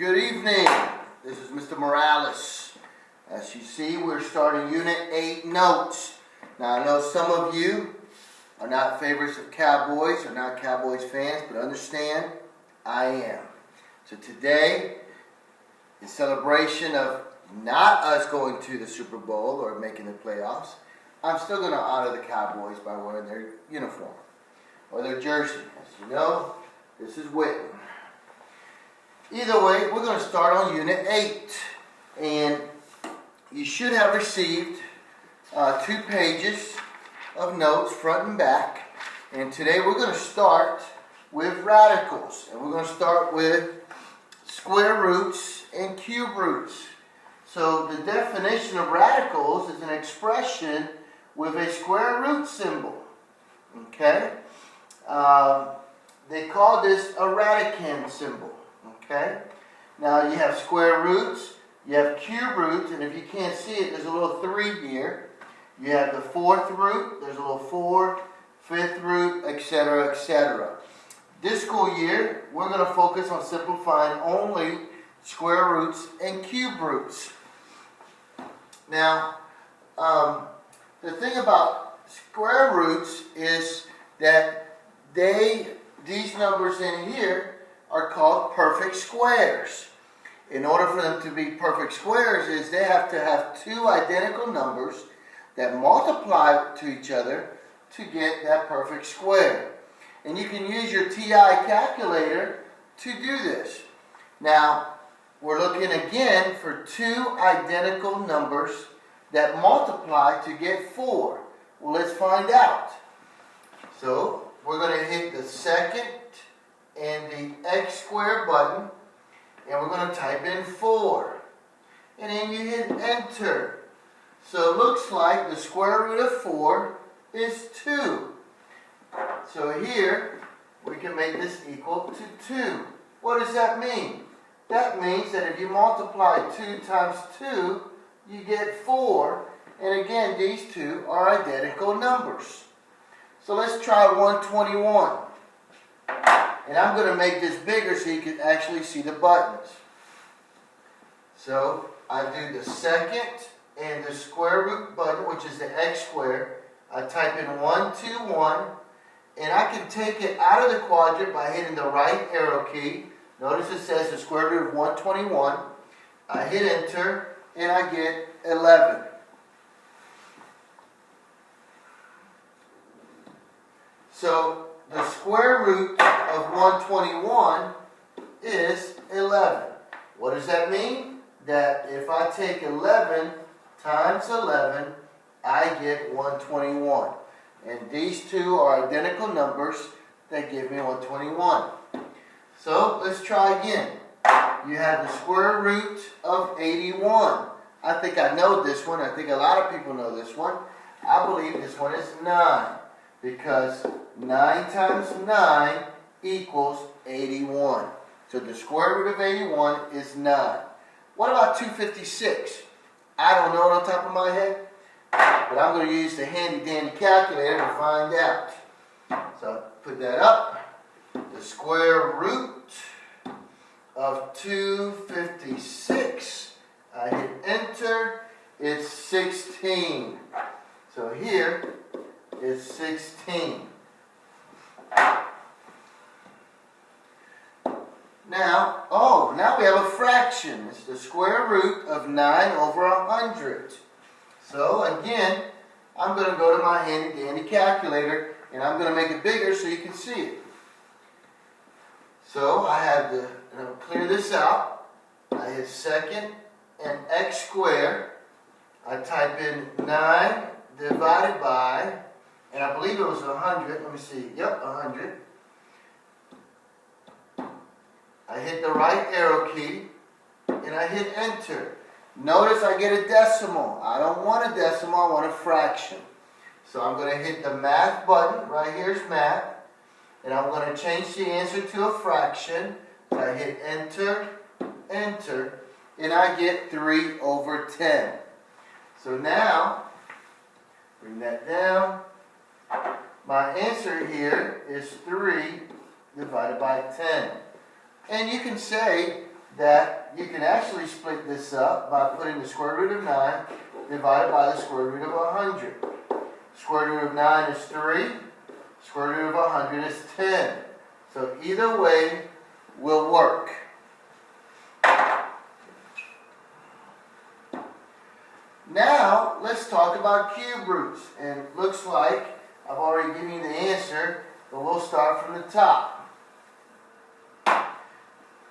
Good evening. This is Mr. Morales. As you see, we're starting Unit 8 Notes. Now, I know some of you are not favorites of Cowboys or not Cowboys fans, but understand, I am. So today, in celebration of not us going to the Super Bowl or making the playoffs, I'm still going to honor the Cowboys by wearing their uniform or their jersey. As you know, this is Witten. Either way, we're going to start on Unit 8. And you should have received 2 pages of notes, front and back. And today we're going to start with radicals. And we're going to start with square roots and cube roots. So the definition of radicals is an expression with a square root symbol. Okay? They call this a radicand symbol. Okay? Now you have square roots, you have cube roots, and if you can't see it, there's a little 3 here. You have the 4th root, there's a little 4, 5th root, etc., etc. This school year, we're going to focus on simplifying only square roots and cube roots. Now, the thing about square roots is that these numbers in here are called perfect squares. In order for them to be perfect squares is they have to have 2 identical numbers that multiply to each other to get that perfect square. And you can use your TI calculator to do this. Now, we're looking again for 2 identical numbers that multiply to get 4. Well, let's find out. So, we're going to hit the second and the X square button, and we're going to type in 4. And then you hit enter. So it looks like the square root of 4 is 2. So here, we can make this equal to 2. What does that mean? That means that if you multiply 2 times 2, you get 4. And again, these 2 are identical numbers. So let's try 121. And I'm going to make this bigger so you can actually see the buttons. So I do the second and the square root button, which is the X square. I type in 121, and I can take it out of the quadrant by hitting the right arrow key. Notice it says the square root of 121. I hit enter, and I get 11. So the square root of 121 is 11. What does that mean? That if I take 11 times 11, I get 121. And these 2 are identical numbers that give me 121. So let's try again. You have the square root of 81. I think I know this one. I think a lot of people know this one. I believe this one is 9. Because 9 times 9 equals 81. So the square root of 81 is 9. What about 256? I don't know it on top of my head, but I'm going to use the handy dandy calculator to find out. So I'll put that up. The square root of 256. I hit enter. It's 16. So here is 16. Now we have a fraction. It's the square root of 9 over 100. So again, I'm going to go to my handy dandy calculator, and I'm going to make it bigger so you can see it. So I have and I'll clear this out. I hit second and X squared. I type in 9 divided by, and I believe it was 100. Let me see. Yep, 100. I hit the right arrow key, and I hit enter. Notice I get a decimal. I don't want a decimal, I want a fraction. So I'm going to hit the math button. Right here's math. And I'm going to change the answer to a fraction. So I hit enter, enter, and I get 3 over 10. So now, bring that down. My answer here is 3 divided by 10. And you can say that you can actually split this up by putting the square root of 9 divided by the square root of 100. Square root of 9 is 3. Square root of 100 is 10. So either way will work. Now, let's talk about cube roots. And it looks like I've already given you the answer, but we'll start from the top.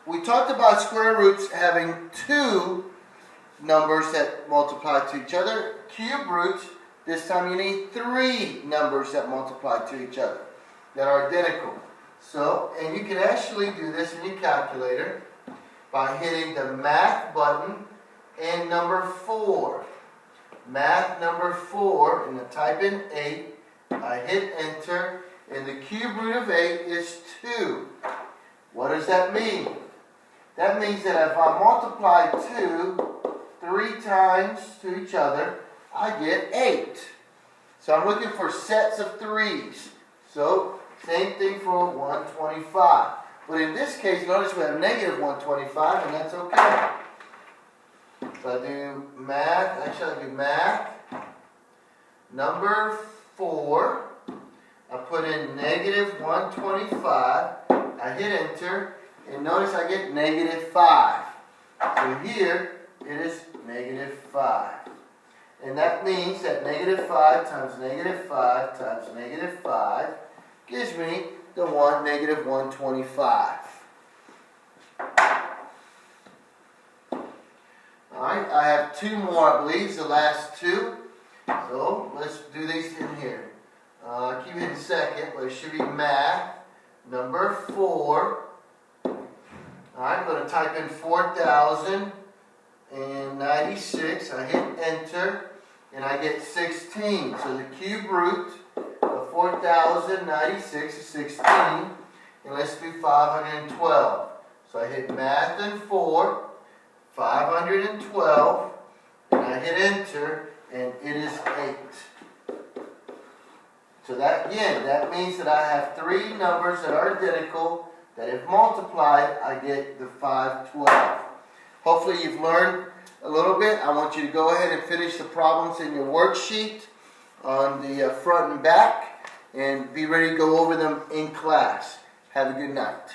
We talked about square roots having two numbers that multiply to each other. Cube roots, this time you need three numbers that multiply to each other that are identical. So, and you can actually do this in your calculator by hitting the math button and number 4. Math number 4, and I type in 8, I hit enter, and the cube root of 8 is 2. What does that mean? That means that if I multiply 2 3 times to each other, I get 8. So I'm looking for sets of 3s. So same thing for 125. But in this case, notice we have negative 125, and that's okay. So I do math, actually I do math number 4. I put in negative 125. I hit enter, and notice I get negative 5. So here it is negative 5. And that means that negative 5 times negative 5 times negative 5 gives me the negative 125. Alright, I have 2 more, I believe, the last 2. So let's do these in here. Keep it in second, but it should be math number 4. Alright, I'm going to type in 4,096. I hit enter, and I get 16. So the cube root of 4,096 is 16. And let's do 512. So I hit math and 4, 512, and I hit enter, and it is 8. So that, again, that means that I have 3 numbers that are identical, that if multiplied, I get the 512. Hopefully you've learned a little bit. I want you to go ahead and finish the problems in your worksheet on the front and back, and be ready to go over them in class. Have a good night.